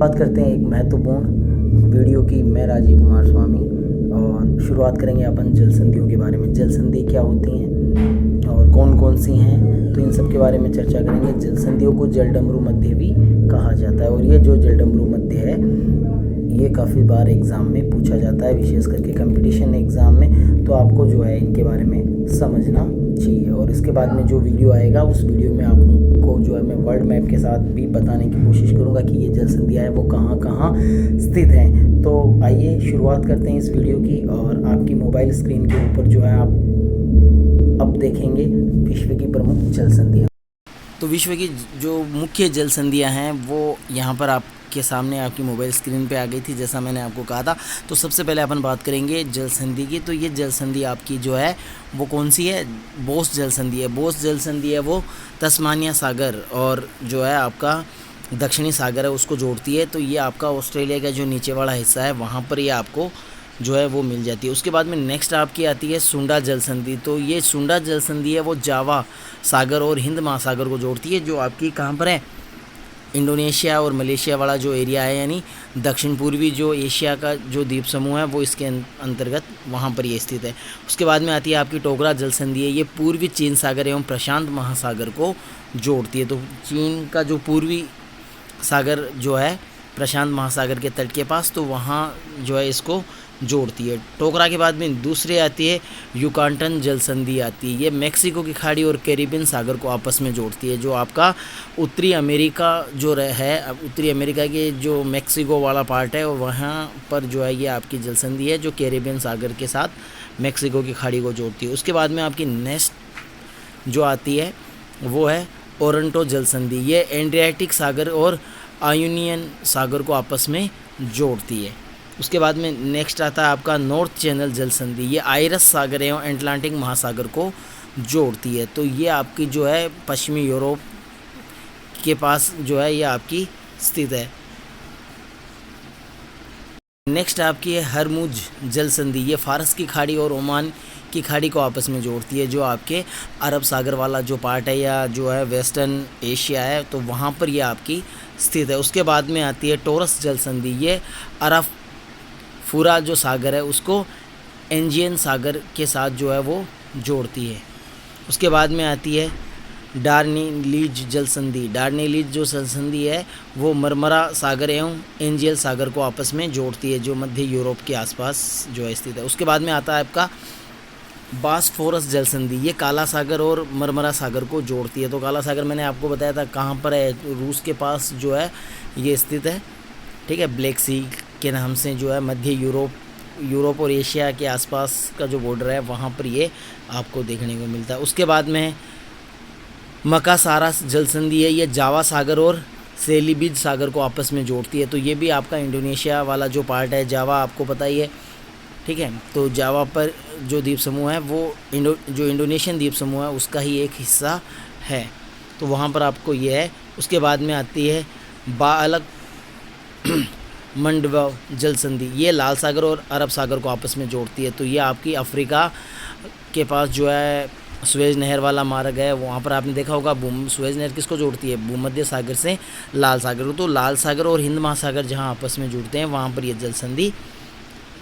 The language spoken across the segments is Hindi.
बात करते हैं एक महत्वपूर्ण वीडियो की। मैं राजीव कुमार स्वामी और शुरुआत करेंगे अपन जल संधियों के बारे में। जल संधि क्या होती हैं और कौन कौन सी हैं, तो इन सब के बारे में चर्चा करेंगे। जल संधियों को जलडमरू मध्य भी कहा जाता है और ये जो जलडमरू मध्य है ये काफ़ी बार एग्ज़ाम में पूछा जाता है, विशेष करके कंपटीशन एग्ज़ाम में। तो आपको जो है इनके बारे में समझना चाहिए। और इसके बाद में जो वीडियो आएगा उस वीडियो में आपको जो है मैं वर्ल्ड मैप के साथ भी बताने की कोशिश करूंगा कि ये जल संधियाँ हैं वो कहाँ कहाँ स्थित हैं। तो आइए शुरुआत करते हैं इस वीडियो की। और आपकी मोबाइल स्क्रीन के ऊपर जो है आप अब देखेंगे विश्व की प्रमुख जल संधियाँ। तो विश्व की जो मुख्य जल संधियाँ हैं वो यहाँ पर आपके सामने आपकी मोबाइल स्क्रीन पे आ गई थी, जैसा मैंने आपको कहा था। तो सबसे पहले अपन बात करेंगे जल संधि की। तो ये जल संधि आपकी जो है वो कौन सी है? बोस जल संधि है। बोस जल संधि है वो तस्मानिया सागर और जो है आपका दक्षिणी सागर है उसको जोड़ती है। तो ये आपका ऑस्ट्रेलिया का जो नीचे वाला हिस्सा है वहाँ पर ये आपको जो है वो मिल जाती है। उसके बाद में नेक्स्ट आपकी आती है सुंडा जल संधि। तो ये सुंडा जल संधि है वो जावा सागर और हिंद महासागर को जोड़ती है, जो आपकी कहाँ पर है? इंडोनेशिया और मलेशिया वाला जो एरिया है, यानी दक्षिण पूर्वी जो एशिया का जो द्वीप समूह है वो इसके अंतर्गत वहाँ पर ये स्थित है। उसके बाद में आती है आपकी टोकरा जल संधि है। ये पूर्वी चीन सागर एवं प्रशांत महासागर को जोड़ती है। तो चीन का जो पूर्वी सागर जो है प्रशांत महासागर के तट के पास, तो वहाँ जो है इसको जोड़ती है। टोकरा के बाद में दूसरी आती है युकाटन जल संधि आती है। ये मैक्सिको की खाड़ी और कैरिबियन सागर को आपस में जोड़ती है। जो आपका उत्तरी अमेरिका जो है, उत्तरी अमेरिका के जो मैक्सिको वाला पार्ट है वहाँ पर जो है ये आपकी जल संधि है जो कैरिबियन सागर के साथ मैक्सिको की खाड़ी को जोड़ती है। उसके बाद में आपकी नेक्स्ट जो आती है वो है ओरंटो जल संधि। ये एड्रियाटिक सागर और आयोनियन सागर को आपस में जोड़ती है। उसके बाद में नेक्स्ट आता है आपका नॉर्थ चैनल जल संधि। ये आयरस सागर एवं अटलांटिक महासागर को जोड़ती है। तो ये आपकी जो है पश्चिमी यूरोप के पास जो है ये आपकी स्थित है। नेक्स्ट आपकी है हरमुज जल संधि। ये फारस की खाड़ी और ओमान की खाड़ी को आपस में जोड़ती है, जो आपके अरब सागर वाला जो पार्ट है या जो है वेस्टर्न एशिया है, तो वहाँ पर ये आपकी स्थित है। उसके बाद में आती है टोरस जल संधि। ये अरब फुरा जो सागर है उसको एंजियन सागर के साथ जो है वो जोड़ती है। उसके बाद में आती है डार्नीलीज जल संधि। डार्नीलीज जो जल संधि है वो मरमरा सागर एवं एंजियल सागर को आपस में जोड़ती है, जो मध्य यूरोप के आसपास जो है स्थित है। उसके बाद में आता है आपका बासफोरस जल संधि। ये काला सागर और मरमरा सागर को जोड़ती है। तो काला सागर मैंने आपको बताया था कहाँ पर है, रूस के पास जो है ये स्थित है, ठीक है। ब्लैक सी के नाम से जो है मध्य यूरोप और एशिया के आसपास का जो बॉर्डर है वहाँ पर ये आपको देखने को मिलता है। उसके बाद में मकासारास जल संधि है। ये जावा सागर और सेलिबिज सागर को आपस में जोड़ती है। तो ये भी आपका इंडोनेशिया वाला जो पार्ट है, जावा आपको पता ही है, ठीक है। तो जावा पर जो द्वीप समूह है वो जो इंडोनेशियन द्वीप समूह है उसका ही एक हिस्सा है, तो वहाँ पर आपको ये है। उसके बाद में आती है बालक मंडवा जल संधि। ये लाल सागर और अरब सागर को आपस में जोड़ती है। तो ये आपकी अफ्रीका के पास जो है सुएज नहर वाला मार्ग है, वहाँ पर आपने देखा होगा सुएज नहर किसको जोड़ती है? भूमध्य सागर से लाल सागर को। तो लाल सागर और हिंद महासागर जहाँ आपस में जुड़ते हैं वहाँ पर ये जल संधि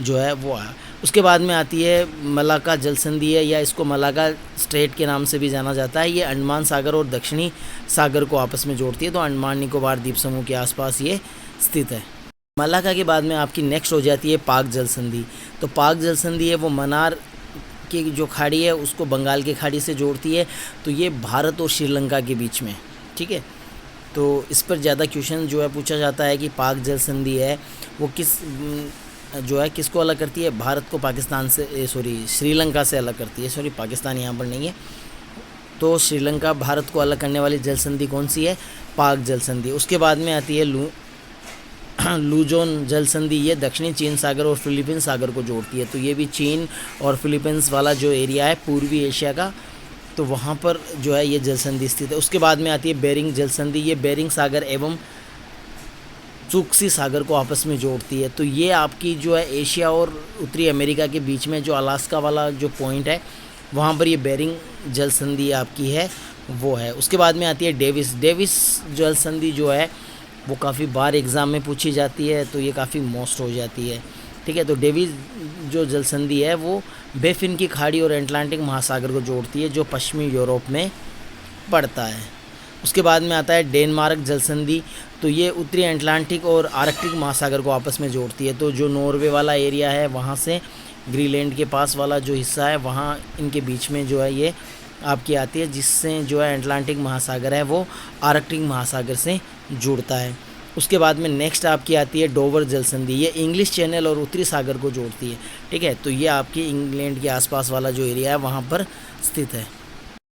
जो है वो है। उसके बाद में आती है मलाका जल संधि है, या इसको मलाका स्ट्रेट के नाम से भी जाना जाता है। ये अंडमान सागर और दक्षिणी सागर को आपस में जोड़ती है। तो अंडमान निकोबार द्वीप समूह के आसपास ये स्थित है। मलाका के बाद में आपकी नेक्स्ट हो जाती है पाक जल संधि। तो पाक जल संधि है वो मन्नार की जो खाड़ी है उसको बंगाल की खाड़ी से जोड़ती है। तो ये भारत और श्रीलंका के बीच में, ठीक है। तो इस पर ज़्यादा क्वेश्चन जो है पूछा जाता है कि पाक जल संधि है वो किसको अलग करती है? भारत को पाकिस्तान से श्रीलंका से अलग करती है। पाकिस्तान यहाँ पर नहीं है। तो श्रीलंका भारत को अलग करने वाली जल संधि कौन सी है? पाक जल संधि। उसके बाद में आती है लुजोन जल संधि। ये दक्षिणी चीन सागर और फिलीपींस सागर को जोड़ती है। तो ये भी चीन और फिलीपींस वाला जो एरिया है पूर्वी एशिया का, तो वहाँ पर जो है ये जल संधि स्थित है। उसके बाद में आती है बेरिंग जल संधि। ये बेरिंग सागर एवं चुक्सी सागर को आपस में जोड़ती है। तो ये आपकी जो है एशिया और उत्तरी अमेरिका के बीच में जो अलास्का वाला जो पॉइंट है वहाँ पर ये बेरिंग जल संधि आपकी है वो है। उसके बाद में आती है डेविस जल संधि जो है वो काफ़ी बार एग्ज़ाम में पूछी जाती है, तो ये काफ़ी मोस्ट हो जाती है। ठीक है, तो डेविस जो जल संधि है वो बे फिन की खाड़ी और अटलांटिक महासागर को जोड़ती है, जो पश्चिमी यूरोप में पड़ता है। उसके बाद में आता है डेनमार्क जल संधि। तो ये उत्तरी अटलांटिक और आर्कटिक महासागर को आपस में जोड़ती है। तो जो नॉर्वे वाला एरिया है वहाँ से ग्रीनलैंड के पास वाला जो हिस्सा है वहाँ इनके बीच में जो है ये आपकी आती है, जिससे जो है अटलांटिक महासागर है वो आर्कटिक महासागर से जुड़ता है। उसके बाद में नेक्स्ट आपकी आती है डोवर जल संधि। ये इंग्लिश चैनल और उत्तरी सागर को जोड़ती है। ठीक है, तो ये आपकी इंग्लैंड के आसपास वाला जो एरिया है वहाँ पर स्थित है।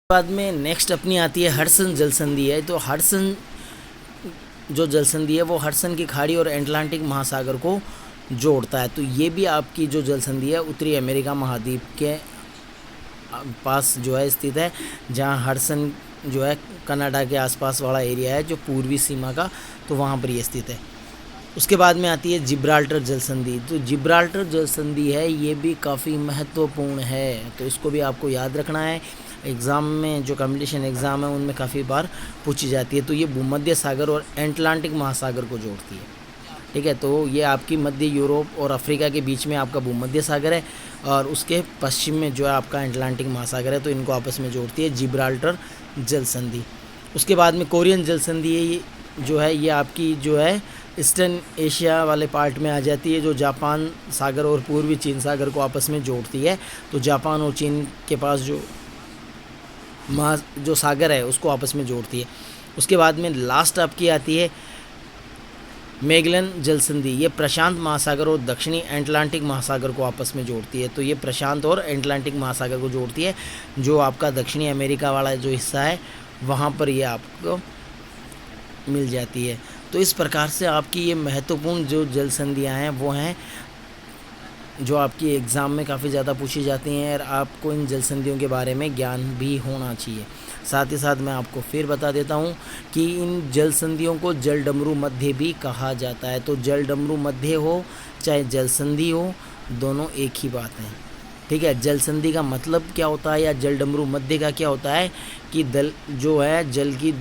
बाद में नेक्स्ट अपनी आती है हडसन जल संधि है। तो हडसन जो जल संधि है वो हडसन की खाड़ी और अटलांटिक महासागर को जोड़ता है। तो ये भी आपकी जो जल संधि है उत्तरी अमेरिका महाद्वीप के पास जो है स्थित है, जहाँ हडसन जो है कनाडा के आसपास वाला एरिया है जो पूर्वी सीमा का, तो वहाँ पर ये स्थित है। उसके बाद में आती है जिब्राल्टर जल संधि। तो जिब्राल्टर जल संधि है ये भी काफ़ी महत्वपूर्ण है, तो इसको भी आपको याद रखना है। एग्ज़ाम में जो कॉम्पिटिशन एग्ज़ाम है उनमें काफ़ी बार पूछी जाती है। तो ये भूमध्य सागर और अटलांटिक महासागर को जोड़ती है। ठीक है, तो ये आपकी मध्य यूरोप और अफ्रीका के बीच में आपका भूमध्य सागर है और उसके पश्चिम में जो है आपका अटलांटिक महासागर है, तो इनको आपस में जोड़ती है जिब्राल्टर जल संधि। उसके बाद में कोरियन जल संधि जो है ये आपकी जो है ईस्टर्न एशिया वाले पार्ट में आ जाती है, जो जापान सागर और पूर्वी चीन सागर को आपस में जोड़ती है। तो जापान और चीन के पास जो सागर है उसको आपस में जोड़ती है। उसके बाद में लास्ट आपकी आती है मैगेलन जल संधि। ये प्रशांत महासागर और दक्षिणी अटलांटिक महासागर को आपस में जोड़ती है। तो ये प्रशांत और अटलांटिक महासागर को जोड़ती है, जो आपका दक्षिणी अमेरिका वाला जो हिस्सा है वहाँ पर ये आपको मिल जाती है। तो इस प्रकार से आपकी ये महत्वपूर्ण जो जल संधियाँ हैं वो हैं जो आपकी एग्ज़ाम में काफ़ी ज़्यादा पूछी जाती हैं, और आपको इन जल संधियों के बारे में ज्ञान भी होना चाहिए। साथ ही साथ मैं आपको फिर बता देता हूँ कि इन जल संधियों को जल डमरू मध्य भी कहा जाता है। तो जल डमरू मध्य हो चाहे जल संधि हो, दोनों एक ही बात है। ठीक है, जल संधि का मतलब क्या होता है या जल डमरू मध्य का क्या होता है कि दल जो है जल की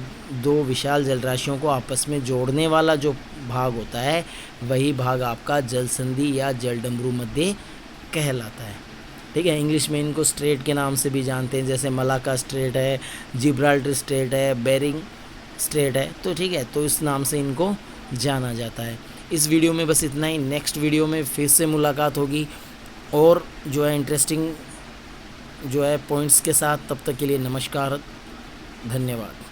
दो विशाल जल राशियों को आपस में जोड़ने वाला जो भाग होता है वही भाग आपका जल संधि या जल डमरू मध्य कहलाता है। ठीक है, इंग्लिश में इनको स्ट्रेट के नाम से भी जानते हैं, जैसे मलाका स्ट्रेट है, जिब्राल्टर स्ट्रेट है, बेरिंग स्ट्रेट है। तो ठीक है, तो इस नाम से इनको जाना जाता है। इस वीडियो में बस इतना ही। नेक्स्ट वीडियो में फिर से मुलाकात होगी और जो है इंटरेस्टिंग जो है पॉइंट्स के साथ। तब तक के लिए नमस्कार, धन्यवाद।